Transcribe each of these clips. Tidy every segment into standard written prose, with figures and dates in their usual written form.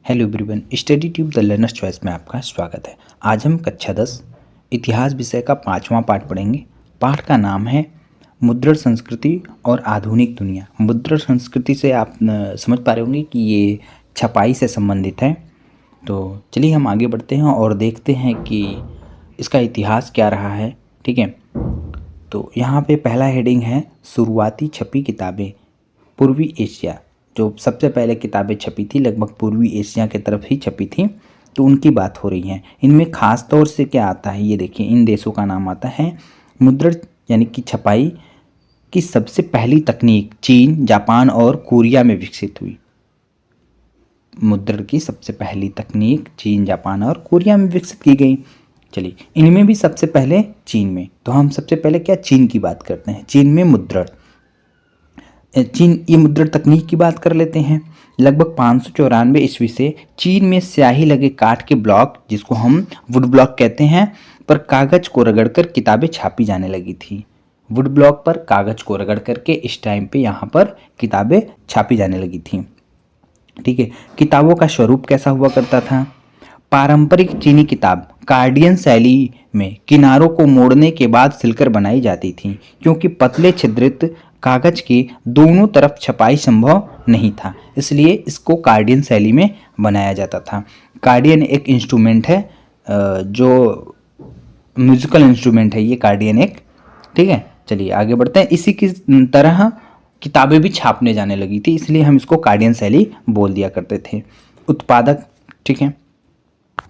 Hello everyone, study tube the learners choice में आपका स्वागत है। आज हम कक्षा 10 इतिहास विषय का 5वां पाठ पढ़ेंगे। पाठ का नाम है मुद्रण संस्कृति और आधुनिक दुनिया। मुद्रण संस्कृति से आप समझ पा रहे होंगे कि ये छपाई से संबंधित है। तो चलिए हम आगे बढ़ते हैं और देखते हैं कि इसका इतिहास क्या रहा है। ठीक है, तो यहाँ पे पहला हेडिंग है शुरुआती छपी किताबें पूर्वी एशिया। जो सबसे पहले किताबें छपी थी लगभग पूर्वी एशिया की तरफ ही छपी थी, तो उनकी बात हो रही है। इनमें खास तौर से क्या आता है, ये देखिए, इन देशों का नाम आता है। मुद्रण यानी कि छपाई की सबसे पहली तकनीक चीन, जापान और कोरिया में विकसित हुई। मुद्रण की सबसे पहली तकनीक चीन, जापान और कोरिया में विकसित की गई। चलिए, इनमें भी सबसे पहले चीन में, तो हम सबसे पहले क्या चीन की बात करते हैं। चीन में मुद्रण, ये मुद्रण तकनीक की बात कर लेते हैं। लगभग 594 ईस्वी से चीन में स्याही लगे काठ के ब्लॉक, जिसको हम वुड ब्लॉक कहते हैं, पर कागज को रगड़कर किताबें छापी जाने लगी थी। वुड ब्लॉक पर कागज को रगड़ करके इस टाइम पे यहाँ पर किताबें छापी जाने लगी थी। ठीक है, किताबों का स्वरूप कैसा हुआ करता था। पारंपरिक चीनी किताब कार्डियन शैली में किनारों को मोड़ने के बाद सिलकर बनाई जाती थी, क्योंकि पतले छिद्रित कागज के दोनों तरफ छपाई संभव नहीं था, इसलिए इसको कार्डियन शैली में बनाया जाता था। कार्डियन एक इंस्ट्रूमेंट है, जो म्यूजिकल इंस्ट्रूमेंट है ये कार्डियन एक। ठीक है, चलिए आगे बढ़ते हैं। इसी की तरह किताबें भी छापने जाने लगी थी, इसलिए हम इसको कार्डियन शैली बोल दिया करते थे। उत्पादक, ठीक है,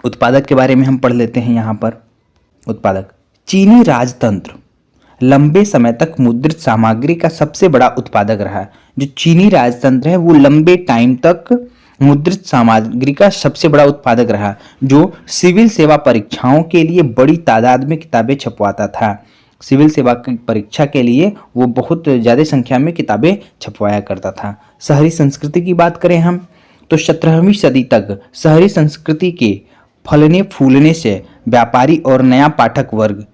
उत्पादक के बारे में हम पढ़ लेते हैं यहाँ पर। उत्पादक, चीनी राजतंत्र लंबे समय तक मुद्रित सामग्री का सबसे बड़ा उत्पादक रहा। जो चीनी राजतंत्र है वो लंबे टाइम तक मुद्रित सामग्री का सबसे बड़ा उत्पादक रहा, जो सिविल सेवा परीक्षाओं के लिए बड़ी तादाद में किताबें छपवाता था। सिविल सेवा की परीक्षा के लिए वो बहुत ज़्यादा संख्या में किताबें छपवाया करता था। शहरी संस्कृति की बात करें हम, तो 17वीं सदी तक शहरी संस्कृति के फलने फूलने से व्यापारी और नया पाठक वर्ग,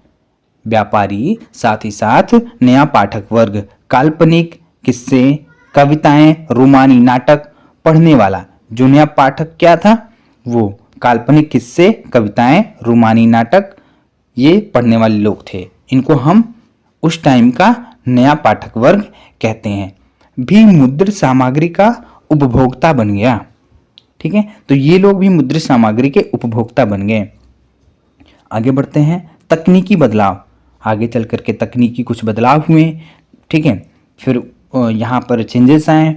व्यापारी साथ ही साथ नया पाठक वर्ग काल्पनिक किस्से, कविताएं, रोमानी नाटक पढ़ने वाला, जो नया पाठक क्या था, वो काल्पनिक किस्से, कविताएं, रोमानी नाटक ये पढ़ने वाले लोग थे। इनको हम उस टाइम का नया पाठक वर्ग कहते हैं। भी मुद्रित सामग्री का उपभोक्ता बन गया। ठीक है, तो ये लोग भी मुद्रित सामग्री के उपभोक्ता बन गए। आगे बढ़ते हैं। तकनीकी बदलाव, आगे चल करके तकनीकी कुछ बदलाव हुए। ठीक है, फिर यहाँ पर चेंजेस आए।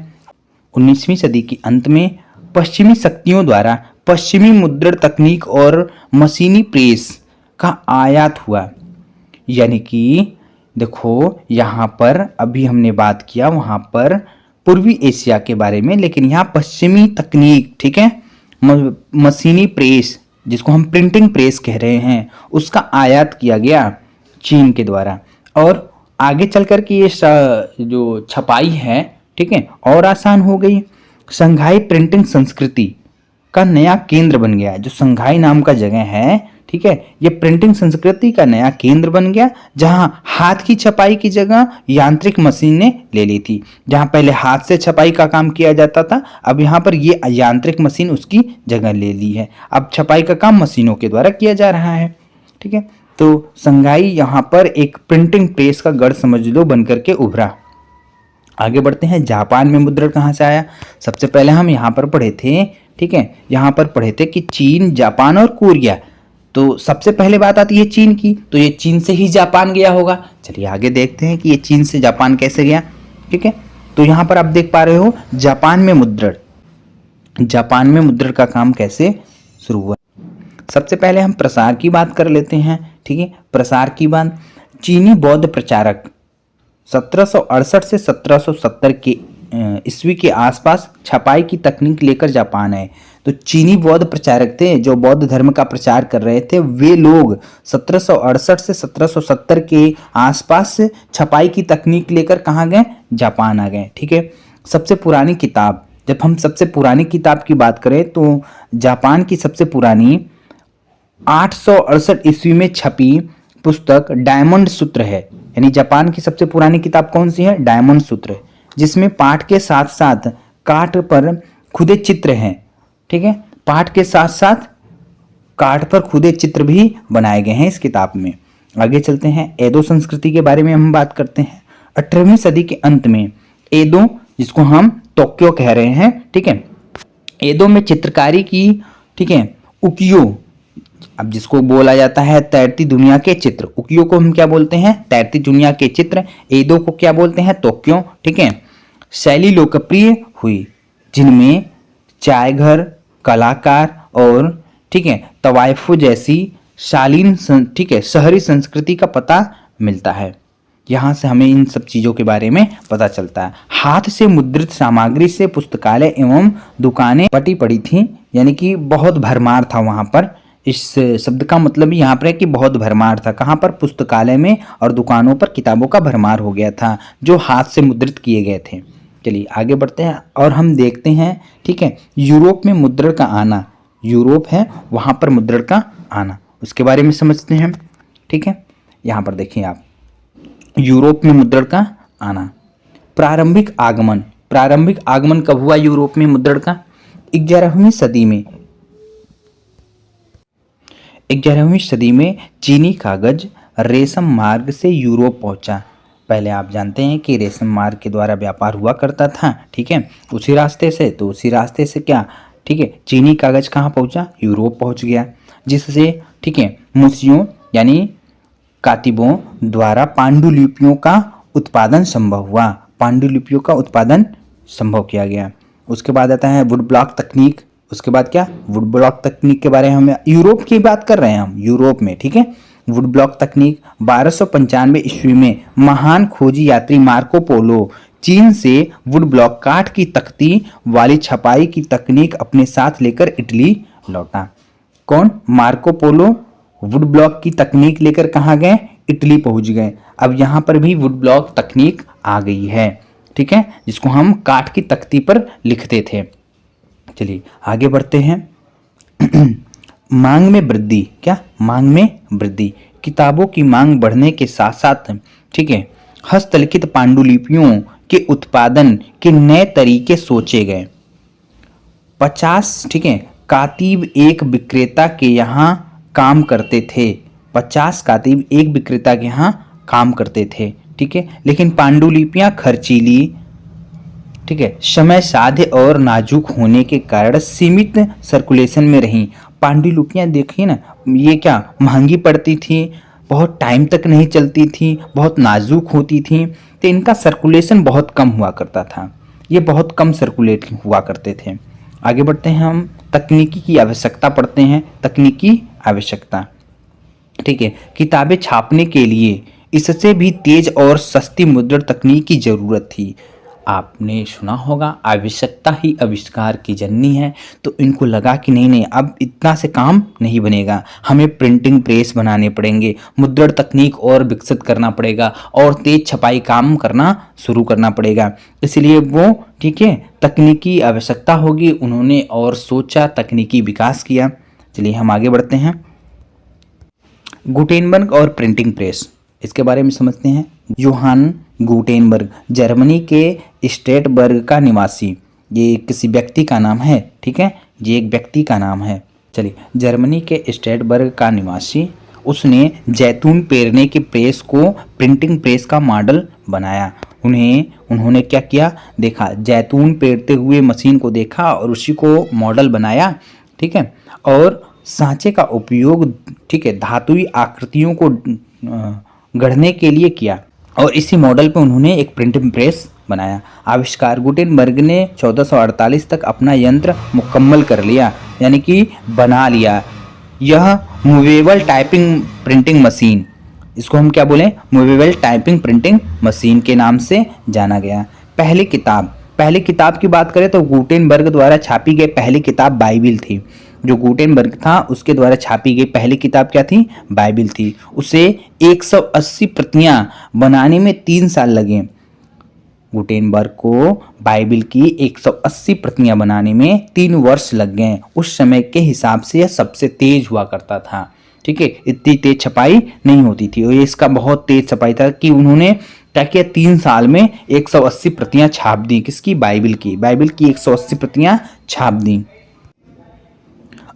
19वीं सदी के अंत में पश्चिमी शक्तियों द्वारा पश्चिमी मुद्रण तकनीक और मशीनी प्रेस का आयात हुआ। यानी कि देखो, यहाँ पर अभी हमने बात किया वहाँ पर पूर्वी एशिया के बारे में, लेकिन यहाँ पश्चिमी तकनीक, ठीक है, मशीनी प्रेस जिसको हम प्रिंटिंग प्रेस कह रहे हैं, उसका आयात किया गया चीन के द्वारा। और आगे चल कर के ये जो छपाई है, ठीक है, और आसान हो गई। संघाई प्रिंटिंग संस्कृति का नया केंद्र बन गया। जो संघाई नाम का जगह है, ठीक है, ये प्रिंटिंग संस्कृति का नया केंद्र बन गया, जहां हाथ की छपाई की जगह यांत्रिक मशीनें ले ली थी। जहां पहले हाथ से छपाई का काम किया जाता था, अब यहाँ पर ये यांत्रिक मशीन उसकी जगह ले ली है। अब छपाई का काम मशीनों के द्वारा किया जा रहा है। ठीक है, तो संघाई यहाँ पर एक प्रिंटिंग प्रेस का गढ़ समझ लो बन करके उभरा। आगे बढ़ते हैं। जापान में मुद्रण कहाँ से आया। सबसे पहले हम यहाँ पर पढ़े थे, ठीक है, यहाँ पर पढ़े थे कि चीन, जापान और कोरिया। तो सबसे पहले बात आती है चीन की, तो ये चीन से ही जापान गया होगा। चलिए आगे देखते हैं कि ये चीन से जापान कैसे गया। ठीक है, तो यहाँ पर आप देख पा रहे हो जापान में मुद्रण, जापान में मुद्रण का काम कैसे शुरू हुआ। सबसे पहले हम प्रसार की बात कर लेते हैं। ठीक है, प्रसार की बात, चीनी बौद्ध प्रचारक 1768 से 1770 के ईस्वी के आसपास छपाई की तकनीक लेकर जापान आए। तो चीनी बौद्ध प्रचारक थे जो बौद्ध धर्म का प्रचार कर रहे थे, वे लोग 1768 से 1770 के आसपास छपाई की तकनीक लेकर कहाँ गए, जापान आ गए। ठीक है, सबसे पुरानी किताब, जब हम सबसे पुरानी किताब की बात करें तो जापान की सबसे पुरानी 868 ईस्वी में छपी पुस्तक डायमंड सूत्र है। यानी जापान की सबसे पुरानी किताब कौन सी है, डायमंड सूत्र, जिसमें पाठ के साथ साथ काठ पर खुदे चित्र हैं। ठीक है, पाठ के साथ साथ कार्ड पर खुदे चित्र भी बनाए गए हैं इस किताब में। आगे चलते हैं, एदो संस्कृति के बारे में हम बात करते हैं। 18वीं सदी के अंत में एदो, जिसको हम टोक्यो कह रहे हैं, ठीक है, एदो में चित्रकारी की, ठीक है, उकियो, अब जिसको बोला जाता है तैरती दुनिया के चित्र, उकियो को हम क्या बोलते हैं, तैरती दुनिया के चित्र, एदो को क्या बोलते हैं, टोक्यो, ठीक है, शैली लोकप्रिय हुई, जिनमें चाय घर, कलाकार और, ठीक है, तवाइफो जैसी शालीन ठीक है, शहरी संस्कृति का पता मिलता है। यहाँ से हमें इन सब चीज़ों के बारे में पता चलता है। हाथ से मुद्रित सामग्री से पुस्तकालय एवं दुकानें पटी पड़ी थी, यानी कि बहुत भरमार था वहाँ पर। इस शब्द का मतलब यहाँ पर है कि बहुत भरमार था। कहाँ पर, पुस्तकालय में और दुकानों पर किताबों का भरमार हो गया था जो हाथ से मुद्रित किए गए थे। चलिए आगे बढ़ते हैं और हम देखते हैं, ठीक है, यूरोप में मुद्रण का आना, यूरोप है वहाँ पर मुद्रण का आना, उसके बारे में समझते हैं। ठीक है, यहाँ पर देखिए आप, यूरोप में मुद्रण का आना। प्रारंभिक आगमन, प्रारंभिक आगमन कब हुआ यूरोप में मुद्रण का? 11वीं सदी में। 11वीं सदी में चीनी कागज रेशम मार्ग से यूरोप पहुंचा। पहले आप जानते हैं कि रेशम मार्ग के द्वारा व्यापार हुआ करता था, ठीक है, उसी रास्ते से, तो उसी रास्ते से क्या, ठीक है, चीनी कागज कहाँ पहुंचा? यूरोप पहुंच गया, जिससे, ठीक है, मुंशियों यानी कातिबों द्वारा पांडुलिपियों का उत्पादन संभव हुआ, पांडुलिपियों का उत्पादन संभव किया गया। उसके बाद आता है वुड ब्लॉक तकनीक। उसके बाद क्या, वुड ब्लॉक तकनीक के बारे में हम यूरोप की बात कर रहे हैं, हम यूरोप में, ठीक है। वुड ब्लॉक तकनीक 1295 ईस्वी में महान खोजी यात्री मार्को पोलो चीन से वुड ब्लॉक काठ की तख्ती वाली छपाई की तकनीक अपने साथ लेकर इटली लौटा। कौन? मार्को पोलो वुड ब्लॉक की तकनीक लेकर कहाँ गए? इटली पहुंच गए। अब यहाँ पर भी वुड ब्लॉक तकनीक आ गई है, ठीक है, जिसको हम काठ की तख्ती पर लिखते थे। चलिए आगे बढ़ते हैं। मांग में वृद्धि, क्या? मांग में वृद्धि, किताबों की मांग बढ़ने के साथ साथ, ठीक है, हस्तलिखित पांडुलिपियों के उत्पादन के नए तरीके सोचे गए। 50, ठीक है, कातिब एक विक्रेता के यहाँ काम करते थे। 50 कातिब एक विक्रेता के यहाँ काम करते थे, ठीक है, लेकिन पांडुलिपियाँ खर्चीली, ठीक है, समय साध्य और नाजुक होने के कारण सीमित सर्कुलेशन में रहीं। पांडुलिपियाँ देखिए ना, ये क्या महंगी पड़ती थी, बहुत टाइम तक नहीं चलती थी, बहुत नाजुक होती थी, तो इनका सर्कुलेशन बहुत कम हुआ करता था, ये बहुत कम सर्कुलेट हुआ करते थे। आगे बढ़ते हैं, हम तकनीकी की आवश्यकता पढ़ते हैं। तकनीकी आवश्यकता, ठीक है, किताबें छापने के लिए इससे भी तेज और सस्ती मुद्रण तकनीक की जरूरत थी। आपने सुना होगा आवश्यकता ही आविष्कार की जननी है, तो इनको लगा कि नहीं नहीं, अब इतना से काम नहीं बनेगा, हमें प्रिंटिंग प्रेस बनाने पड़ेंगे, मुद्रण तकनीक और विकसित करना पड़ेगा और तेज छपाई काम करना शुरू करना पड़ेगा। इसलिए वो, ठीक है, तकनीकी आवश्यकता होगी, उन्होंने और सोचा, तकनीकी विकास किया। चलिए हम आगे बढ़ते हैं। गुटेनबर्ग और प्रिंटिंग प्रेस, इसके बारे में समझते हैं। योहान गुटेनबर्ग जर्मनी के स्ट्रेटबर्ग का निवासी, ये किसी व्यक्ति का नाम है, ठीक है, ये एक व्यक्ति का नाम है। चलिए, जर्मनी के स्ट्रेटबर्ग का निवासी, उसने जैतून पेरने के प्रेस को प्रिंटिंग प्रेस का मॉडल बनाया। उन्होंने क्या किया, देखा, जैतून पेरते हुए मशीन को देखा और उसी को मॉडल बनाया, ठीक है, और सांचे का उपयोग, ठीक है, धातुई आकृतियों को गढ़ने के लिए किया और इसी मॉडल पे उन्होंने एक प्रिंटिंग प्रेस बनाया। आविष्कार, गुटेनबर्ग ने 1448 तक अपना यंत्र मुकम्मल कर लिया, यानी कि बना लिया। यह मूवेबल टाइपिंग प्रिंटिंग मशीन, इसको हम क्या बोलें, मूवेबल टाइपिंग प्रिंटिंग मशीन के नाम से जाना गया। पहली किताब की बात करें तो गुटेनबर्ग द्वारा छापी गई पहली किताब बाइबिल थी। जो गुटेनबर्ग था उसके द्वारा छापी गई पहली किताब क्या थी? बाइबिल थी। उसे 180 प्रतियां बनाने में 3 साल लगे। गुटेनबर्ग को बाइबिल की 180 प्रतियां बनाने में 3 वर्ष लग गए। उस समय के हिसाब से यह सबसे तेज हुआ करता था, ठीक है, इतनी तेज छपाई नहीं होती थी और ये इसका बहुत तेज छपाई था कि उन्होंने क्या किया, 3 साल में 180 प्रतियां छाप दी। किसकी? बाइबिल की 180 प्रतियां छाप दी।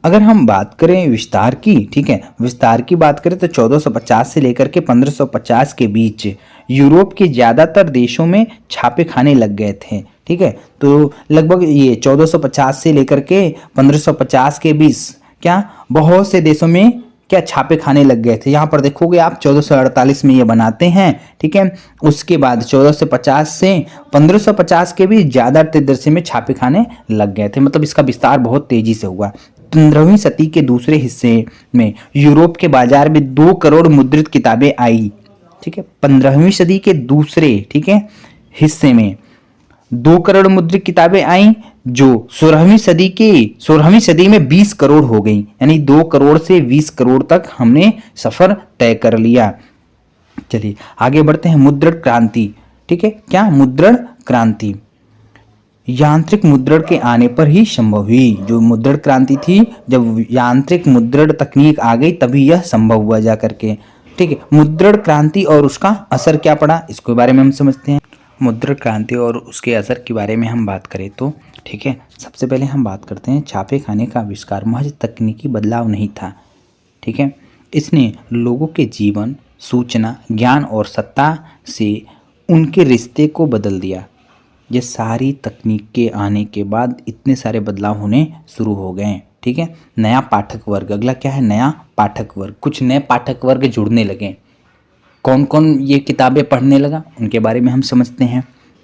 अगर हम बात करें विस्तार की, ठीक है, विस्तार की बात करें तो 1450 से लेकर के 1550 के बीच यूरोप के ज़्यादातर देशों में छापे खाने लग गए थे। ठीक है, तो लगभग ये 1450 से लेकर के 1550 के बीच क्या बहुत से देशों में क्या छापे खाने लग गए थे। यहाँ पर देखोगे आप 1448 में ये बनाते हैं। ठीक है, उसके बाद 1450 से 1550 के भी ज़्यादा देश में छापे खाने लग गए थे। मतलब इसका विस्तार बहुत तेजी से हुआ। 15वीं सदी के दूसरे हिस्से में यूरोप के बाजार में 2 करोड़ मुद्रित किताबें आई। ठीक है, 15वीं सदी के दूसरे, ठीक है, हिस्से में 2 करोड़ मुद्रित किताबें आई, जो 16वीं सदी में 20 करोड़ हो गई। यानी 2 करोड़ से 20 करोड़ तक हमने सफर तय कर लिया। चलिए आगे बढ़ते हैं। मुद्रण क्रांति, ठीक है, क्या मुद्रण क्रांति यांत्रिक मुद्रण के आने पर ही संभव हुई। जो मुद्रण क्रांति थी, जब यांत्रिक मुद्रण तकनीक आ गई तभी यह संभव हुआ जा करके। ठीक है, मुद्रण क्रांति और उसका असर क्या पड़ा, इसके बारे में हम समझते हैं। मुद्रण क्रांति और उसके असर के बारे में हम बात करें तो, ठीक है, सबसे पहले हम बात करते हैं छापे खाने का आविष्कार महज तकनीकी बदलाव नहीं था। ठीक है, इसने लोगों के जीवन, सूचना, ज्ञान और सत्ता से उनके रिश्ते को बदल दिया। ये सारी तकनीक के आने के बाद इतने सारे बदलाव होने शुरू हो गए हैं। ठीक है, नया पाठक वर्ग, अगला क्या है, नया पाठक वर्ग। कुछ नए पाठक वर्ग जुड़ने लगे। कौन कौन ये किताबें पढ़ने लगा, उनके बारे में हम समझते हैं।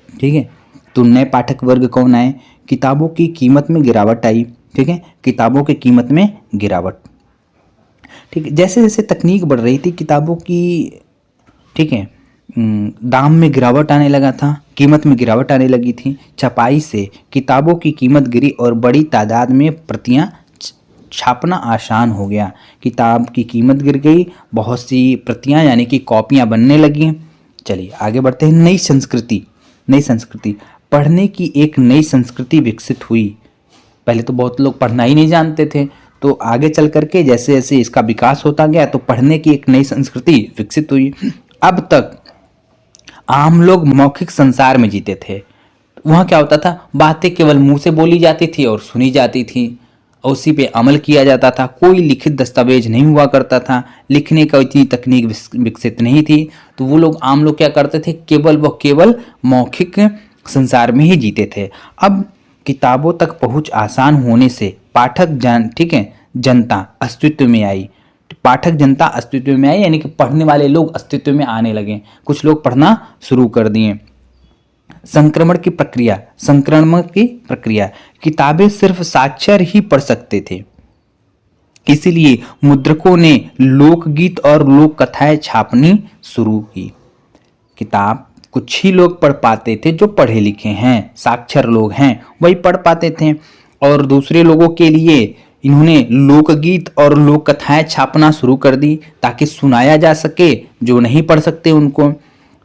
ठीक है, तो नए पाठक वर्ग कौन आए, किताबों की कीमत में गिरावट आई। ठीक है, किताबों की कीमत में गिरावट। ठीक है, जैसे जैसे तकनीक बढ़ रही थी किताबों की, ठीक है, दाम में गिरावट आने लगा था, कीमत में गिरावट आने लगी थी। छपाई से किताबों की कीमत गिरी और बड़ी तादाद में प्रतियां छापना आसान हो गया। किताब की कीमत गिर गई, बहुत सी प्रतियां यानी कि कॉपियां बनने लगी। चलिए आगे बढ़ते हैं। नई संस्कृति, नई संस्कृति, पढ़ने की एक नई संस्कृति विकसित हुई। पहले तो बहुत लोग पढ़ना ही नहीं जानते थे, तो आगे चल करके जैसे जैसे इसका विकास होता गया तो पढ़ने की एक नई संस्कृति विकसित हुई। अब तक आम लोग मौखिक संसार में जीते थे। वहाँ क्या होता था, बातें केवल मुंह से बोली जाती थी और सुनी जाती थी, उसी पे अमल किया जाता था। कोई लिखित दस्तावेज नहीं हुआ करता था, लिखने का इतनी तकनीक विकसित नहीं थी। तो वो लोग, आम लोग क्या करते थे, केवल मौखिक संसार में ही जीते थे। अब किताबों तक पहुंच आसान होने से ठीक है, जनता अस्तित्व में आई। पाठक जनता अस्तित्व में आई, यानी कि पढ़ने वाले लोग अस्तित्व में आने लगे। कुछ लोग पढ़ना शुरू कर दिए। संक्रमण की प्रक्रिया, किताबें सिर्फ साक्षर ही पढ़ सकते थे, इसलिए मुद्रकों ने लोकगीत और लोक कथाएं छापनी शुरू की। किताब कुछ ही लोग पढ़ पाते थे, जो पढ़े लिखे हैं, साक्षर लोग हैं, वही पढ़ पाते थे। और दूसरे लोगों के लिए इन्होंने लोकगीत और लोक कथाएं छापना शुरू कर दी, ताकि सुनाया जा सके जो नहीं पढ़ सकते उनको।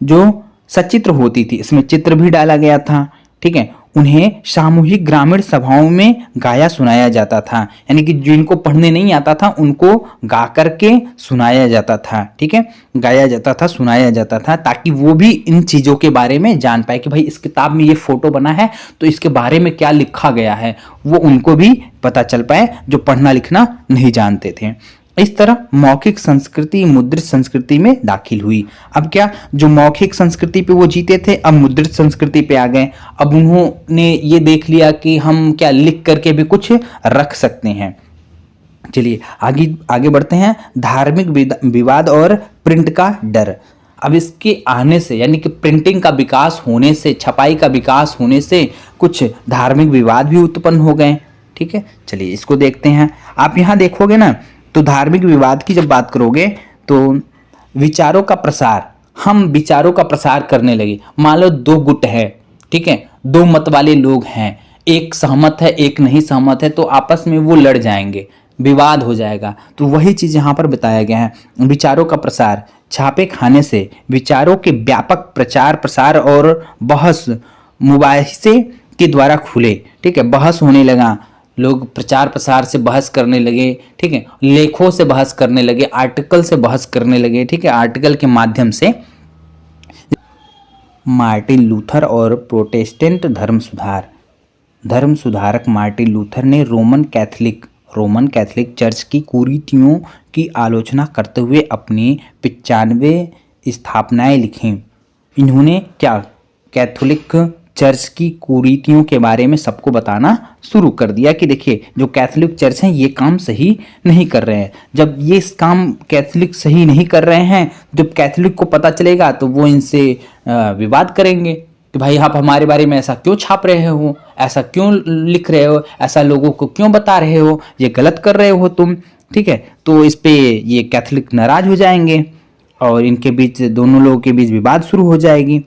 जो सचित्र होती थी, इसमें चित्र भी डाला गया था। ठीक है, उन्हें सामूहिक ग्रामीण सभाओं में गाया सुनाया जाता था, यानी कि जिनको पढ़ने नहीं आता था उनको गा करके सुनाया जाता था। ठीक है, गाया जाता था, सुनाया जाता था, ताकि वो भी इन चीज़ों के बारे में जान पाए कि भाई इस किताब में ये फोटो बना है तो इसके बारे में क्या लिखा गया है, वो उनको भी पता चल पाए जो पढ़ना लिखना नहीं जानते थे। इस तरह मौखिक संस्कृति मुद्रित संस्कृति में दाखिल हुई। अब क्या, जो मौखिक संस्कृति पे वो जीते थे, अब मुद्रित संस्कृति पे आ गए। अब उन्होंने ये देख लिया कि हम क्या लिख करके भी कुछ रख सकते हैं। चलिए आगे आगे बढ़ते हैं। धार्मिक विवाद और प्रिंट का डर। अब इसके आने से, यानी कि प्रिंटिंग का विकास होने से, छपाई का विकास होने से कुछ धार्मिक विवाद भी उत्पन्न हो गए। ठीक है, चलिए इसको देखते हैं। आप यहाँ देखोगे ना, तो धार्मिक विवाद की जब बात करोगे तो विचारों का प्रसार, हम विचारों का प्रसार करने लगे। मान लो 2 गुट है, ठीक है, 2 मत वाले लोग हैं, एक सहमत है एक नहीं सहमत है, तो आपस में वो लड़ जाएंगे, विवाद हो जाएगा। तो वही चीज यहाँ पर बताया गया है। विचारों का प्रसार, छापे खाने से विचारों के व्यापक प्रचार प्रसार और बहस मुबाहिसे के द्वारा खुले। ठीक है, बहस होने लगा, लोग प्रचार प्रसार से बहस करने लगे। ठीक है, लेखों से बहस करने लगे, आर्टिकल से बहस करने लगे। ठीक है, आर्टिकल के माध्यम से। मार्टिन लूथर और प्रोटेस्टेंट धर्म सुधारक मार्टिन लूथर ने रोमन कैथोलिक चर्च की कुरीतियों की आलोचना करते हुए अपनी 95 स्थापनाएं लिखीं। इन्होंने क्या कैथोलिक चर्च की कुरीतियों के बारे में सबको बताना शुरू कर दिया कि देखिए जो कैथोलिक चर्च हैं ये काम सही नहीं कर रहे हैं। जब ये इस काम कैथोलिक सही नहीं कर रहे हैं, जब कैथोलिक को पता चलेगा तो वो इनसे विवाद करेंगे कि भाई आप हमारे बारे में ऐसा क्यों छाप रहे हो, ऐसा क्यों लिख रहे हो, ऐसा लोगों को क्यों बता रहे हो, ये गलत कर रहे हो तुम। ठीक है, तो इस पे ये कैथोलिक नाराज हो जाएंगे और इनके बीच, दोनों लोगों के बीच विवाद शुरू हो जाएगी।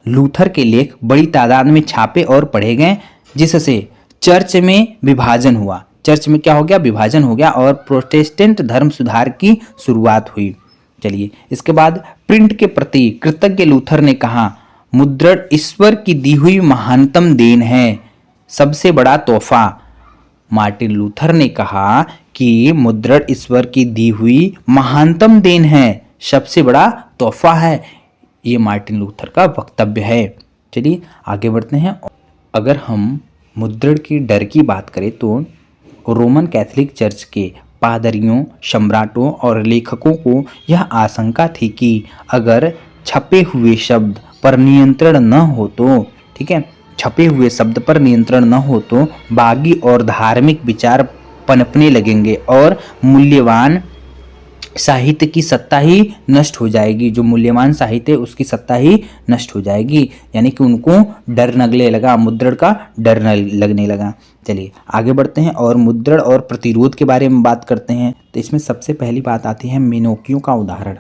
लूथर के लेख बड़ी तादाद में छापे और पढ़े गए, जिससे चर्च में विभाजन हुआ। चर्च में क्या हो गया, विभाजन हो गया और प्रोटेस्टेंट धर्म सुधार की शुरुआत हुई। चलिए, इसके बाद प्रिंट के प्रति कृतज्ञ लूथर ने कहा, मुद्रण ईश्वर की दी हुई महानतम देन है, सबसे बड़ा तोहफा। मार्टिन लूथर ने कहा कि मुद्रण ईश्वर की दी हुई महानतम देन है, सबसे बड़ा तोहफा है। ये मार्टिन लूथर का वक्तव्य है। चलिए आगे बढ़ते हैं। अगर हम मुद्रण की डर की बात करें तो रोमन कैथोलिक चर्च के पादरियों, सम्राटों और लेखकों को यह आशंका थी कि अगर छपे हुए शब्द पर नियंत्रण न हो तो, ठीक है, छपे हुए शब्द पर नियंत्रण न हो तो बागी और धार्मिक विचार पनपने लगेंगे और मूल्यवान साहित्य की सत्ता ही नष्ट हो जाएगी। जो मूल्यवान साहित्य है उसकी सत्ता ही नष्ट हो जाएगी, यानी कि उनको डर लगने लगा, मुद्रण का डर लगने लगा। चलिए आगे बढ़ते हैं और मुद्रण और प्रतिरोध के बारे में बात करते हैं। तो इसमें सबसे पहली बात आती है मेनोकियो का उदाहरण।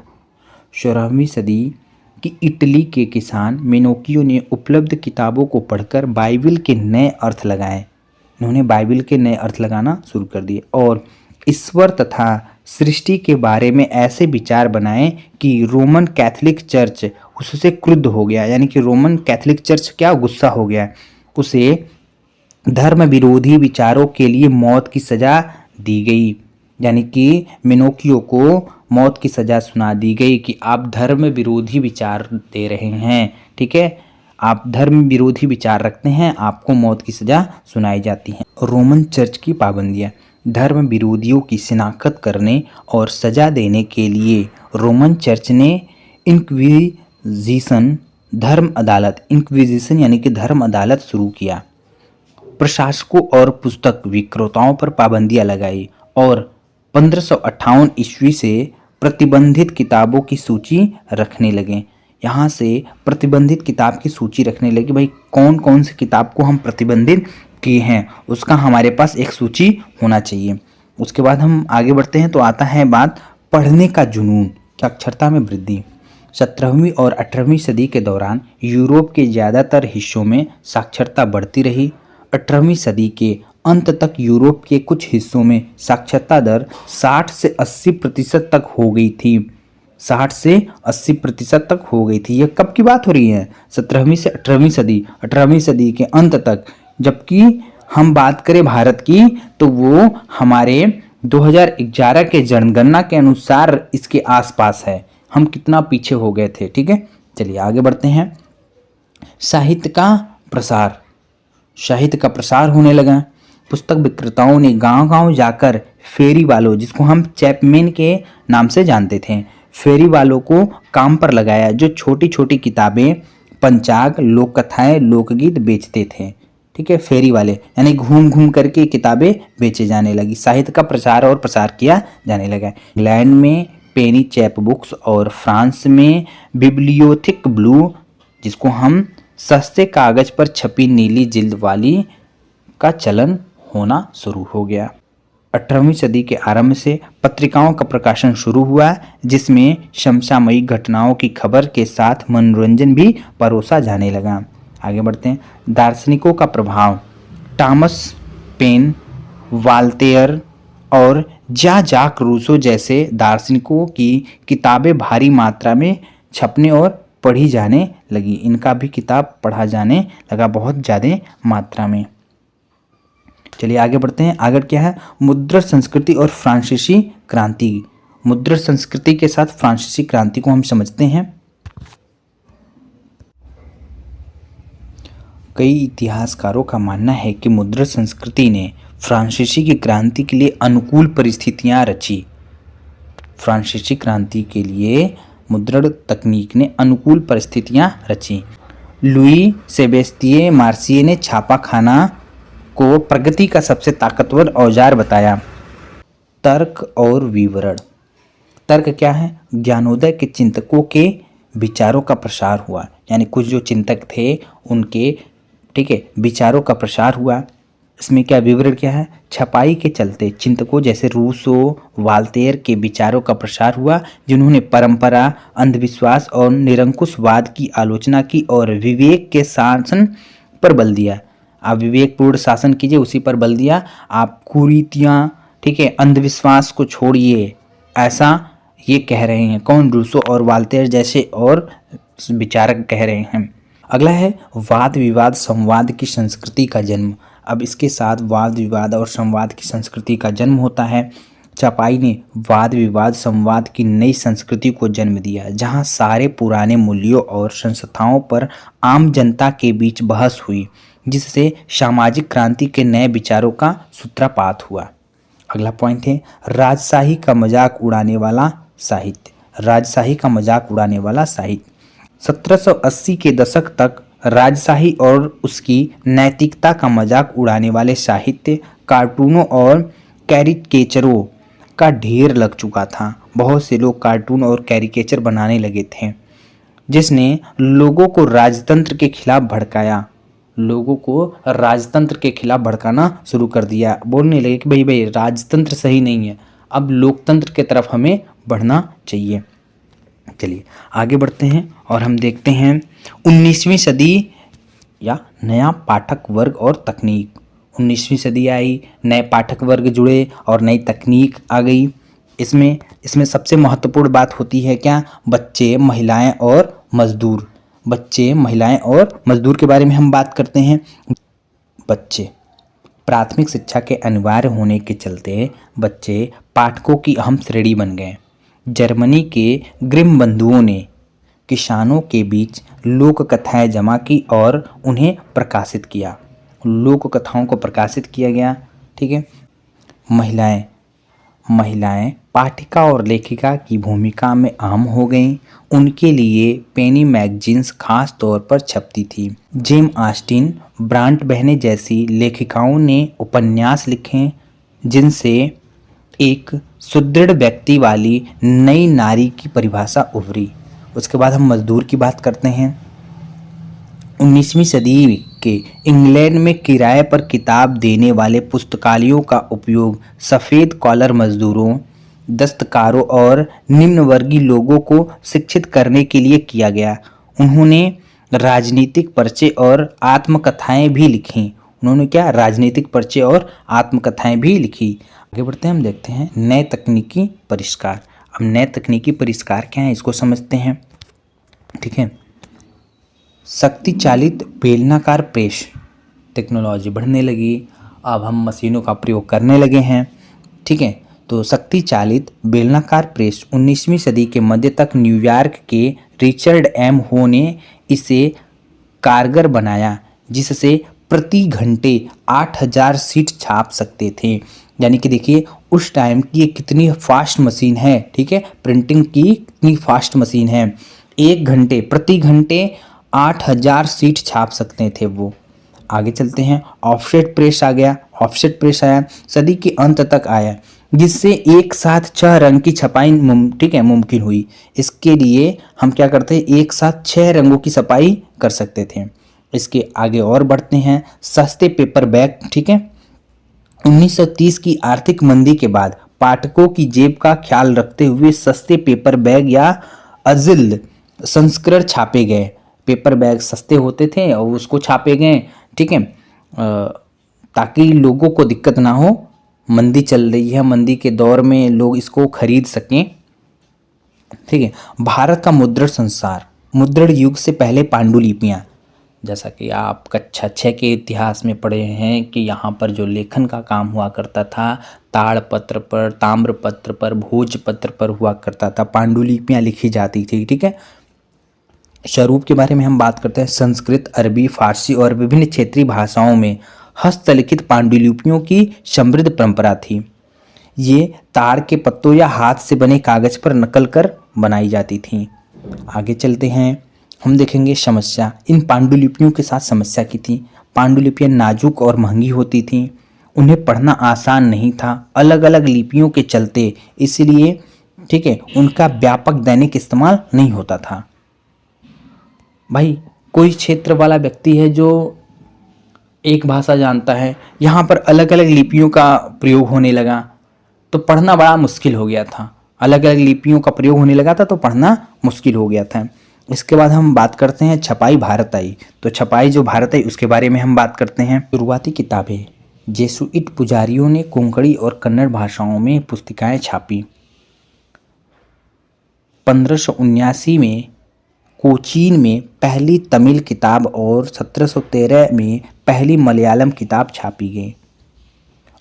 16वीं सदी की इटली के किसान मेनोकियो ने उपलब्ध किताबों को पढ़कर बाइबिल के नए अर्थ लगाए। इन्होंने बाइबिल के नए अर्थ लगाना शुरू कर दिए और ईश्वर तथा सृष्टि के बारे में ऐसे विचार बनाए कि रोमन कैथोलिक चर्च उससे क्रुद्ध हो गया, यानी कि रोमन कैथोलिक चर्च क्या गुस्सा हो गया, उसे धर्म विरोधी विचारों के लिए मौत की सजा दी गई। यानी कि मेनोकियो को मौत की सजा सुना दी गई कि आप धर्म विरोधी विचार दे रहे हैं, ठीक है, आप धर्म विरोधी विचार रखते हैं, आपको मौत की सजा सुनाई जाती है। रोमन चर्च की पाबंदियां। धर्म विरोधियों की शिनाख्त करने और सजा देने के लिए रोमन चर्च ने इंक्विजिशन धर्म अदालत, इंक्विजिशन यानी कि धर्म अदालत शुरू किया। प्रशासकों और पुस्तक विक्रेताओं पर पाबंदियां लगाई और 1558 ईस्वी से प्रतिबंधित किताबों की सूची रखने लगे। यहाँ से प्रतिबंधित किताब की सूची रखने लगे, भाई कौन कौन सी किताब को हम प्रतिबंधित किए हैं उसका हमारे पास एक सूची होना चाहिए। उसके बाद हम आगे बढ़ते हैं तो आता है बात पढ़ने का जुनून, साक्षरता में वृद्धि। 17वीं और 18वीं सदी के दौरान यूरोप के ज़्यादातर हिस्सों में साक्षरता बढ़ती रही। 18वीं सदी के अंत तक यूरोप के कुछ हिस्सों में साक्षरता दर 60 से 80% तक हो गई थी। 60 से 80% तक हो गई थी। यह कब की बात हो रही है? 17वीं से 18वीं सदी, 18वीं सदी के अंत तक। जबकि हम बात करें भारत की तो वो हमारे 2011 के जनगणना के अनुसार इसके आसपास है। हम कितना पीछे हो गए थे, ठीक है। चलिए आगे बढ़ते हैं। साहित्य का प्रसार, साहित्य का प्रसार होने लगा। पुस्तक विक्रेताओं ने गांव-गांव जाकर फेरी वालों, जिसको हम चैपमैन के नाम से जानते थे, फेरी वालों को काम पर लगाया, जो छोटी छोटी किताबें, पंचांग, लोक कथाएं, लोकगीत बेचते थे, ठीक है। फेरी वाले यानी घूम घूम करके किताबें बेचे जाने लगी। साहित्य का प्रचार और प्रसार किया जाने लगा। इंग्लैंड में पेनी चैप बुक्स और फ्रांस में बिब्लियोथिक ब्लू, जिसको हम सस्ते कागज पर छपी नीली जिल्द वाली, का चलन होना शुरू हो गया। 18वीं सदी के आरंभ से पत्रिकाओं का प्रकाशन शुरू हुआ, जिसमें समसामयिक घटनाओं की खबर के साथ मनोरंजन भी परोसा जाने लगा। आगे बढ़ते हैं। दार्शनिकों का प्रभाव। टॉमस पेन, वाल्तेयर और जाक रूसो जैसे दार्शनिकों की किताबें भारी मात्रा में छपने और पढ़ी जाने लगी। इनका भी किताब पढ़ा जाने लगा बहुत ज़्यादा मात्रा में। चलिए आगे बढ़ते हैं। आगे क्या है? मुद्रण संस्कृति और फ्रांसीसी क्रांति। मुद्रण संस्कृति के साथ फ्रांसीसी क्रांति को हम समझते हैं। कई इतिहासकारों का मानना है कि मुद्रण संस्कृति ने फ्रांसीसी की क्रांति के लिए अनुकूल परिस्थितियां रची। फ्रांसीसी क्रांति के लिए मुद्रण तकनीक ने अनुकूल परिस्थितियां रची। लुई सेबेस्तिये मार्सिये ने छापाखाना को प्रगति का सबसे ताकतवर औजार बताया। तर्क और विवरण। तर्क क्या है? ज्ञानोदय के चिंतकों के विचारों का प्रसार हुआ, यानी कुछ जो चिंतक थे उनके, ठीक है, विचारों का प्रसार हुआ। इसमें क्या विवरण क्या है? छपाई के चलते चिंतकों जैसे रूसो, वाल्तेयर के विचारों का प्रसार हुआ, जिन्होंने परंपरा, अंधविश्वास और निरंकुशवाद की आलोचना की और विवेक के शासन पर बल दिया। आप विवेकपूर्ण शासन कीजिए, उसी पर बल दिया। आप कुरीतियाँ, ठीक है, अंधविश्वास को छोड़िए, ऐसा ये कह रहे हैं। कौन? रूसो और वाल्तेयर जैसे और विचारक कह रहे हैं। अगला है वाद विवाद संवाद की संस्कृति का जन्म। अब इसके साथ वाद विवाद और संवाद की संस्कृति का जन्म होता है। छपाई ने वाद विवाद संवाद की नई संस्कृति को जन्म दिया, जहां सारे पुराने मूल्यों और संस्थाओं पर आम जनता के बीच बहस हुई, जिससे सामाजिक क्रांति के नए विचारों का सूत्रपात हुआ। अगला पॉइंट है राजशाही का मजाक उड़ाने वाला साहित्य। राजशाही का मजाक उड़ाने वाला साहित्य। 1780 के दशक तक राजशाही और उसकी नैतिकता का मजाक उड़ाने वाले साहित्य, कार्टूनों और कैरिकेचरों का ढेर लग चुका था। बहुत से लोग कार्टून और कैरिकेचर बनाने लगे थे, जिसने लोगों को राजतंत्र के खिलाफ भड़काया। लोगों को राजतंत्र के खिलाफ भड़काना शुरू कर दिया। बोलने लगे कि भाई भाई राजतंत्र सही नहीं है, अब लोकतंत्र की तरफ हमें बढ़ना चाहिए। चलिए आगे बढ़ते हैं और हम देखते हैं 19वीं सदी या नया पाठक वर्ग और तकनीक। 19वीं सदी आई, नए पाठक वर्ग जुड़े और नई तकनीक आ गई। इसमें सबसे महत्वपूर्ण बात होती है क्या? बच्चे, महिलाएं और मजदूर। बच्चे, महिलाएं और मजदूर के बारे में हम बात करते हैं। बच्चे, प्राथमिक शिक्षा के अनिवार्य होने के चलते बच्चे पाठकों की अहम श्रेणी बन गए। जर्मनी के ग्रिम बंधुओं ने किसानों के बीच लोक कथाएं जमा की और उन्हें प्रकाशित किया। लोक कथाओं को प्रकाशित किया गया, ठीक है। महिलाएं पाठिका और लेखिका की भूमिका में अहम हो गईं। उनके लिए पेनी मैगजीन्स खास तौर पर छपती थी। जेम ऑस्टिन, ब्रांट बहनें जैसी लेखिकाओं ने उपन्यास लिखे, जिनसे एक सुदृढ़ व्यक्ति वाली नई नारी की परिभाषा उभरी। उसके बाद हम मजदूर की बात करते हैं। 19वीं सदी के इंग्लैंड में किराए पर किताब देने वाले पुस्तकालयों का उपयोग सफ़ेद कॉलर मजदूरों, दस्तकारों और निम्न वर्गीय लोगों को शिक्षित करने के लिए किया गया। उन्होंने राजनीतिक पर्चे और आत्मकथाएं भी लिखीं। उन्होंने क्या? राजनीतिक पर्चे और आत्मकथाएं भी लिखी। आगे बढ़ते हैं, हम देखते हैं नए तकनीकी परिष्कार। अब नए तकनीकी परिष्कार क्या है इसको समझते हैं, ठीक है। शक्ति चालित बेलनाकार प्रेस, टेक्नोलॉजी बढ़ने लगी, अब हम मशीनों का प्रयोग करने लगे हैं, ठीक है। तो शक्ति चालित बेलनाकार प्रेस 19वीं सदी के मध्य तक न्यूयॉर्क के रिचर्ड एम हो ने इसे कारगर बनाया, जिससे प्रति घंटे 8000 शीट छाप सकते थे। यानी कि देखिए उस टाइम की ये कितनी फास्ट मशीन है, ठीक है, प्रिंटिंग की कितनी फास्ट मशीन है। प्रति घंटे 8000 शीट छाप सकते थे वो। आगे चलते हैं, ऑफसेट प्रेस आ गया। ऑफसेट प्रेस आया, सदी के अंत तक आया, जिससे एक साथ 6 रंग की छपाई ठीक है मुमकिन हुई। इसके लिए हम क्या करते हैं, एक साथ 6 रंगों की छपाई कर सकते थे। इसके आगे और बढ़ते हैं, सस्ते पेपर बैग, ठीक है। 1930 की आर्थिक मंदी के बाद पाठकों की जेब का ख्याल रखते हुए सस्ते पेपर बैग या अजिल संस्करण छापे गए। पेपर बैग सस्ते होते थे और उसको छापे गए, ठीक है, ताकि लोगों को दिक्कत ना हो। मंदी चल रही है, मंदी के दौर में लोग इसको खरीद सकें, ठीक है। भारत का मुद्रण संसार। मुद्रण युग से पहले पांडुलिपियाँ, जैसा कि आप कक्षा 6 के इतिहास में पढ़े हैं कि यहाँ पर जो लेखन का काम हुआ करता था, ताड़पत्र पर, ताम्रपत्र पर, भोजपत्र पर हुआ करता था, पांडुलिपियाँ लिखी जाती थी, ठीक है। स्वरूप के बारे में हम बात करते हैं। संस्कृत, अरबी, फारसी और विभिन्न क्षेत्रीय भाषाओं में हस्तलिखित पांडुलिपियों की समृद्ध परंपरा थी। ये ताड़ के पत्तों या हाथ से बने कागज पर नकल कर बनाई जाती थी। आगे चलते हैं, हम देखेंगे समस्या। इन पांडुलिपियों के साथ समस्या की थी। पांडुलिपियां नाजुक और महंगी होती थीं, उन्हें पढ़ना आसान नहीं था, अलग अलग लिपियों के चलते, इसलिए ठीक है उनका व्यापक दैनिक इस्तेमाल नहीं होता था। भाई कोई क्षेत्र वाला व्यक्ति है जो एक भाषा जानता है, यहाँ पर अलग अलग लिपियों का प्रयोग होने लगा तो पढ़ना बड़ा मुश्किल हो गया था। अलग अलग लिपियों का प्रयोग होने लगा था तो पढ़ना मुश्किल हो गया था। इसके बाद हम बात करते हैं छपाई भारत आई। तो छपाई जो भारत आई उसके बारे में हम बात करते हैं। शुरुआती किताबें जेसुइट पुजारियों ने कोंकणी और कन्नड़ भाषाओं में पुस्तिकाएं छापी। 1579 में कोचीन में पहली तमिल किताब और 1713 में पहली मलयालम किताब छापी गई।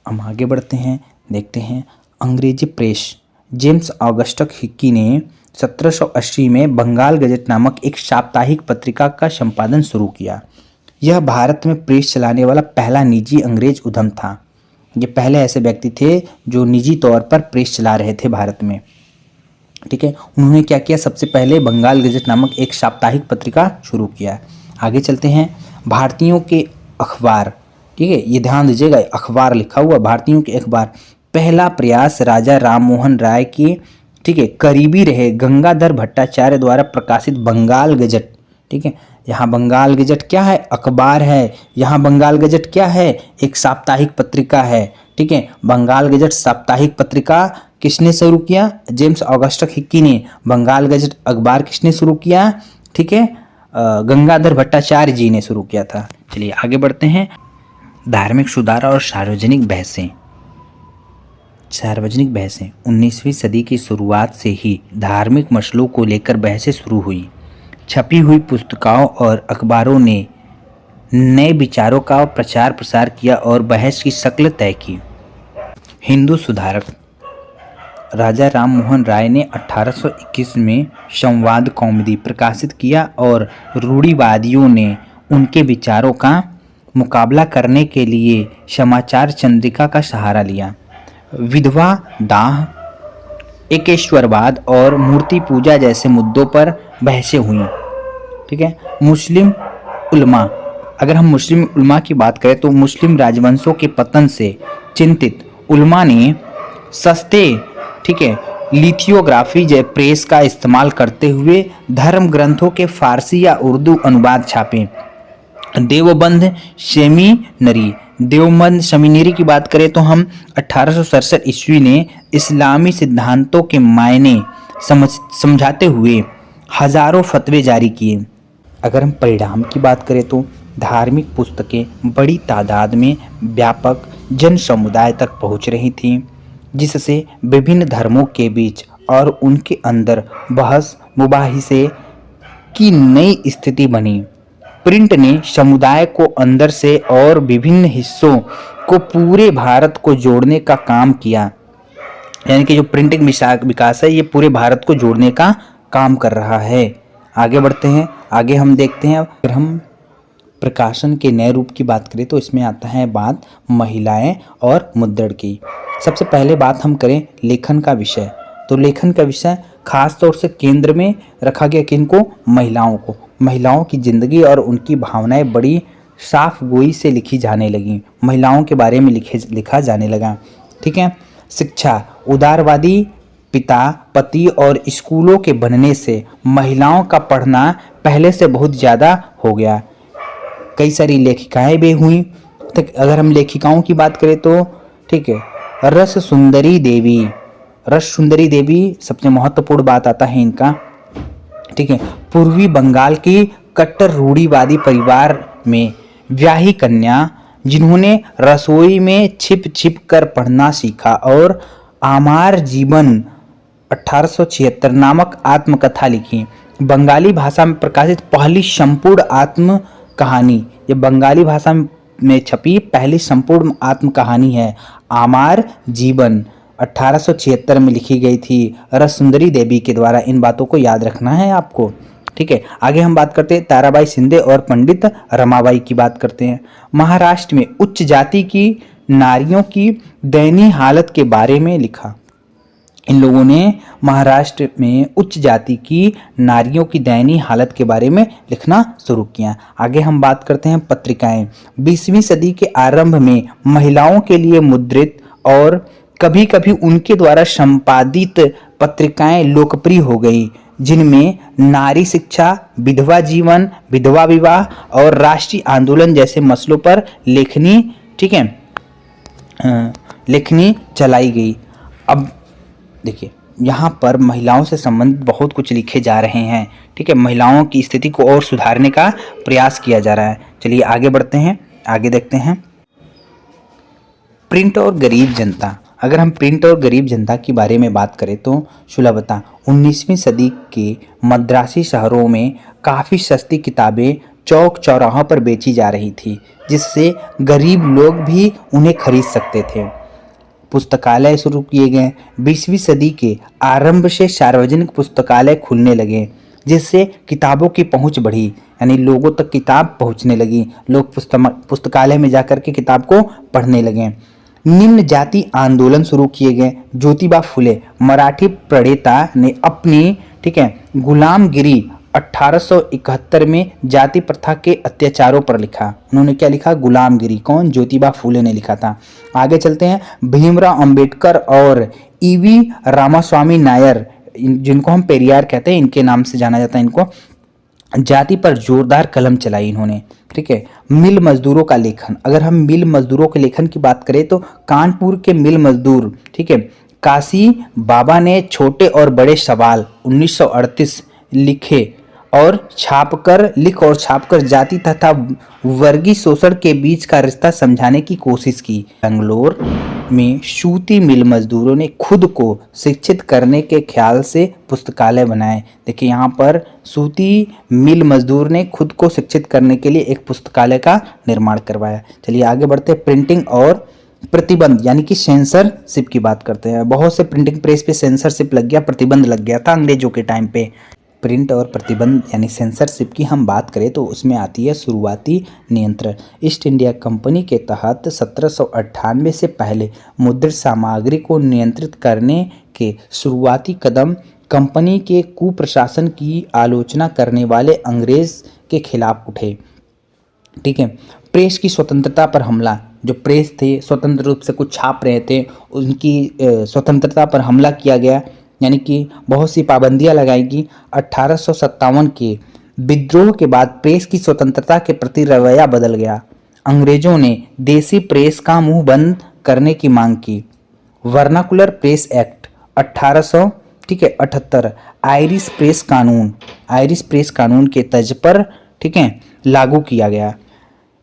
हम आगे बढ़ते हैं, देखते हैं अंग्रेजी प्रेस। जेम्स ऑगस्टस हिक्की ने 1780 में बंगाल गजट नामक एक साप्ताहिक पत्रिका का संपादन शुरू किया। यह भारत में प्रेस चलाने वाला पहला निजी अंग्रेज उद्यम था। ये पहले ऐसे व्यक्ति थे जो निजी तौर पर प्रेस चला रहे थे भारत में। ठीक है, उन्होंने क्या किया, सबसे पहले बंगाल गजट नामक एक साप्ताहिक पत्रिका शुरू किया। आगे चलते हैं, भारतीयों के अखबार। ठीक है, ये ध्यान दीजिएगा, अखबार लिखा हुआ भारतीयों के अखबार। पहला प्रयास राजा राम मोहन राय के ठीक है करीबी रहे गंगाधर भट्टाचार्य द्वारा प्रकाशित बंगाल गजट। ठीक है, यहाँ बंगाल गजट क्या है, अखबार है। यहाँ बंगाल गजट क्या है, एक साप्ताहिक पत्रिका है। ठीक है, बंगाल गजट साप्ताहिक पत्रिका किसने शुरू किया, जेम्स ऑगस्टस हिक्की ने। बंगाल गजट अखबार किसने शुरू किया, ठीक है, गंगाधर भट्टाचार्य जी ने शुरू किया था। चलिए आगे बढ़ते हैं, धार्मिक सुधार और सार्वजनिक बहसें। सार्वजनिक बहसें 19वीं सदी की शुरुआत से ही धार्मिक मसलों को लेकर बहसें शुरू हुई। छपी हुई पुस्तकों और अखबारों ने नए विचारों का प्रचार प्रसार किया और बहस की शक्ल तय की। हिंदू सुधारक राजा राम मोहन राय ने 1821 में संवाद कौमुदी प्रकाशित किया और रूढ़िवादियों ने उनके विचारों का मुकाबला करने के लिए समाचार चंद्रिका का सहारा लिया। विधवा दाह, एकेश्वरवाद और मूर्ति पूजा जैसे मुद्दों पर बहसें हुई। ठीक है, मुस्लिम उलमा, अगर हम मुस्लिम उलमा की बात करें तो मुस्लिम राजवंशों के पतन से चिंतित उलमा ने सस्ते ठीक है लिथियोग्राफी जय प्रेस का इस्तेमाल करते हुए धर्म ग्रंथों के फारसी या उर्दू अनुवाद छापे। देवबंद सेमिनरी, देवबंद सेमिनरी की बात करें तो हम 1867 ईस्वी ने इस्लामी सिद्धांतों के मायने समझाते हुए हजारों फतवे जारी किए। अगर हम परिणाम की बात करें तो धार्मिक पुस्तकें बड़ी तादाद में व्यापक जन समुदाय तक पहुंच रही थीं, जिससे विभिन्न धर्मों के बीच और उनके अंदर बहस मुबाहिसे की नई स्थिति बनी। प्रिंट ने समुदाय को अंदर से और विभिन्न हिस्सों को पूरे भारत को जोड़ने का काम किया। यानी कि जो प्रिंटिंग विकास है ये पूरे भारत को जोड़ने का काम कर रहा है। आगे बढ़ते हैं, आगे हम देखते हैं, अगर हम प्रकाशन के नए रूप की बात करें तो इसमें आता है बात महिलाएं और मुद्रण की। सबसे पहले बात हम करें लेखन का विषय, तो लेखन का विषय खास तौर से केंद्र में रखा गया किनको, महिलाओं को। महिलाओं की जिंदगी और उनकी भावनाएं बड़ी साफ गोई से लिखी जाने लगी, महिलाओं के बारे में लिखा जाने लगा। ठीक है, शिक्षा, उदारवादी पिता पति और स्कूलों के बनने से महिलाओं का पढ़ना पहले से बहुत ज़्यादा हो गया। कई सारी लेखिकाएं भी हुई। तो अगर हम लेखिकाओं की बात करें तो ठीक है, रस सुंदरी देवी सबसे महत्वपूर्ण बात आता है इनका। ठीक है, पूर्वी बंगाल की कट्टर रूढ़िवादी परिवार में ब्याही कन्या जिन्होंने रसोई में छिप छिप कर पढ़ना सीखा और आमार जीवन 1876 नामक आत्मकथा लिखी। बंगाली भाषा में प्रकाशित पहली संपूर्ण आत्म कहानी, ये बंगाली भाषा में छपी पहली संपूर्ण आत्म कहानी है। आमार जीवन 1876 में लिखी गई थी रस सुंदरी देवी के द्वारा। इन बातों को याद रखना है आपको। ठीक है, आगे हम बात करते हैं ताराबाई शिंदे और पंडित रमाबाई की बात करते हैं। महाराष्ट्र में उच्च जाति की नारियों की दयनीय हालत के बारे में लिखा। इन लोगों ने महाराष्ट्र में उच्च जाति की नारियों की दयनीय हालत के बारे में लिखना शुरू किया। आगे हम बात करते हैं पत्रिकाएं। 20वीं सदी के आरंभ में महिलाओं के लिए मुद्रित और कभी कभी उनके द्वारा संपादित पत्रिकाएं लोकप्रिय हो गई, जिनमें नारी शिक्षा, विधवा जीवन, विधवा विवाह और राष्ट्रीय आंदोलन जैसे मसलों पर लेखनी, ठीक है, लेखनी चलाई गई। अब देखिए, यहाँ पर महिलाओं से संबंधित बहुत कुछ लिखे जा रहे हैं, ठीक है, महिलाओं की स्थिति को और सुधारने का प्रयास किया जा रहा है। चलिए आगे बढ़ते हैं, आगे देखते हैं प्रिंट और गरीब जनता। अगर हम प्रिंट और गरीब जनता के बारे में बात करें तो सुलभता 19वीं सदी के मद्रासी शहरों में काफ़ी सस्ती किताबें चौक चौराहों पर बेची जा रही थी, जिससे गरीब लोग भी उन्हें खरीद सकते थे। पुस्तकालय शुरू किए गए। 20वीं सदी के आरंभ से सार्वजनिक पुस्तकालय खुलने लगे, जिससे किताबों की पहुंच बढ़ी, यानी लोगों तक किताब पहुंचने लगी, लोग पुस्तकालय में जाकर के किताब को पढ़ने लगे। निम्न जाति आंदोलन शुरू किए गए। ज्योतिबा फुले मराठी प्रणेता ने अपनी, ठीक है, गुलामगिरी 1871 में जाति प्रथा के अत्याचारों पर लिखा। उन्होंने क्या लिखा? गुलामगिरी। कौन? ज्योतिबा फूले ने लिखा था। आगे चलते हैं, भीमराव अंबेडकर और ईवी रामास्वामी नायर, जिनको हम पेरियार कहते हैं, इनके नाम से जाना जाता है इनको, जाति पर जोरदार कलम चलाई इन्होंने, ठीक है। मिल मजदूरों का लेखन। अगर हम मिल मजदूरों के लेखन की बात करें तो कानपुर के मिल मजदूर, ठीक है, काशी बाबा ने छोटे और बड़े सवाल 1938 लिखे और छापकर जाति तथा वर्गीय शोषण के बीच का रिश्ता समझाने की कोशिश की। बेंगलोर में सूती मिल मजदूरों ने खुद को शिक्षित करने के ख्याल से पुस्तकालय बनाए। देखिए, यहाँ पर सूती मिल मजदूर ने खुद को शिक्षित करने के लिए एक पुस्तकालय का निर्माण करवाया। चलिए आगे बढ़ते हैं, प्रिंटिंग और प्रतिबंध यानी कि सेंसरशिप की बात करते हैं। बहुत से प्रिंटिंग प्रेस पे सेंसरशिप लग गया, प्रतिबंध लग गया था अंग्रेजों के टाइम पे। प्रिंट और प्रतिबंध यानी सेंसरशिप की हम बात करें तो उसमें आती है शुरुआती नियंत्रण। ईस्ट इंडिया कंपनी के तहत 1798 से पहले मुद्रित सामग्री को नियंत्रित करने के शुरुआती कदम कंपनी के कुप्रशासन की आलोचना करने वाले अंग्रेज के खिलाफ उठे, ठीक है। प्रेस की स्वतंत्रता पर हमला। जो प्रेस थे स्वतंत्र रूप से कुछ छाप रहे थे, उनकी स्वतंत्रता पर हमला किया गया, यानी कि बहुत सी पाबंदियां लगाई गई। 1857 के विद्रोह के बाद प्रेस की स्वतंत्रता के प्रति रवैया बदल गया। अंग्रेजों ने देसी प्रेस का मुंह बंद करने की मांग की। Vernacular press act 1878 Irish press कानून के तर्ज पर, ठीक है, लागू किया गया।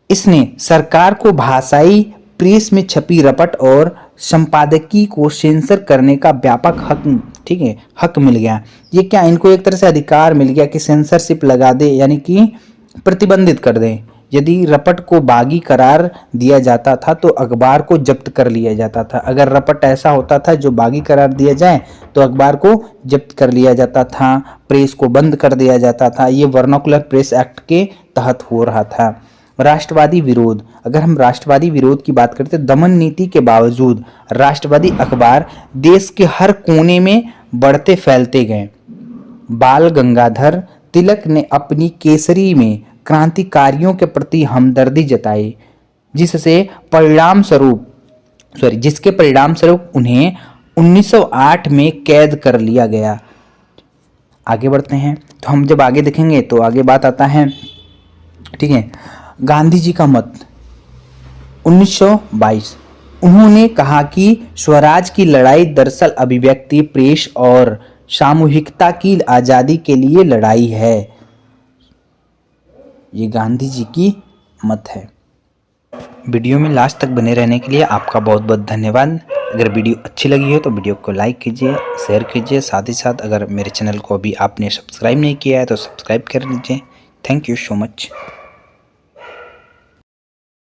इसने सरकार को भाषाई प्रेस में छपी रपट और संपादकीय को सेंसर करने का व्यापक हक, ठीक है, हक मिल गया। ये क्या, इनको एक तरह से अधिकार मिल गया कि सेंसरशिप लगा दे, यानी कि प्रतिबंधित कर दे। यदि रपट को बागी करार दिया जाता था तो अखबार को जब्त कर लिया जाता था। अगर रपट ऐसा होता था जो बागी करार दिया जाए तो अखबार को जब्त कर लिया जाता था, प्रेस को बंद कर दिया जाता था। ये वर्नाकुलर प्रेस एक्ट के तहत हो रहा था। राष्ट्रवादी विरोध। अगर हम राष्ट्रवादी विरोध की बात करते हैं, दमन नीति के बावजूद राष्ट्रवादी अखबार देश के हर कोने में बढ़ते फैलते गए। बाल गंगाधर तिलक ने अपनी केसरी में क्रांतिकारियों के प्रति हमदर्दी जताई, जिसके परिणाम स्वरूप उन्हें 1908 में कैद कर लिया गया। आगे बढ़ते हैं, तो हम जब आगे देखेंगे तो आगे बात आता है, ठीक है, गांधी जी का मत 1922। उन्होंने कहा कि स्वराज की लड़ाई दरअसल अभिव्यक्ति, प्रेस और सामूहिकता की आज़ादी के लिए लड़ाई है। ये गांधी जी की मत है। वीडियो में लास्ट तक बने रहने के लिए आपका बहुत बहुत धन्यवाद। अगर वीडियो अच्छी लगी हो तो वीडियो को लाइक कीजिए, शेयर कीजिए। साथ ही साथ अगर मेरे चैनल को अभी आपने सब्सक्राइब नहीं किया है तो सब्सक्राइब कर लीजिए। Thank you so much.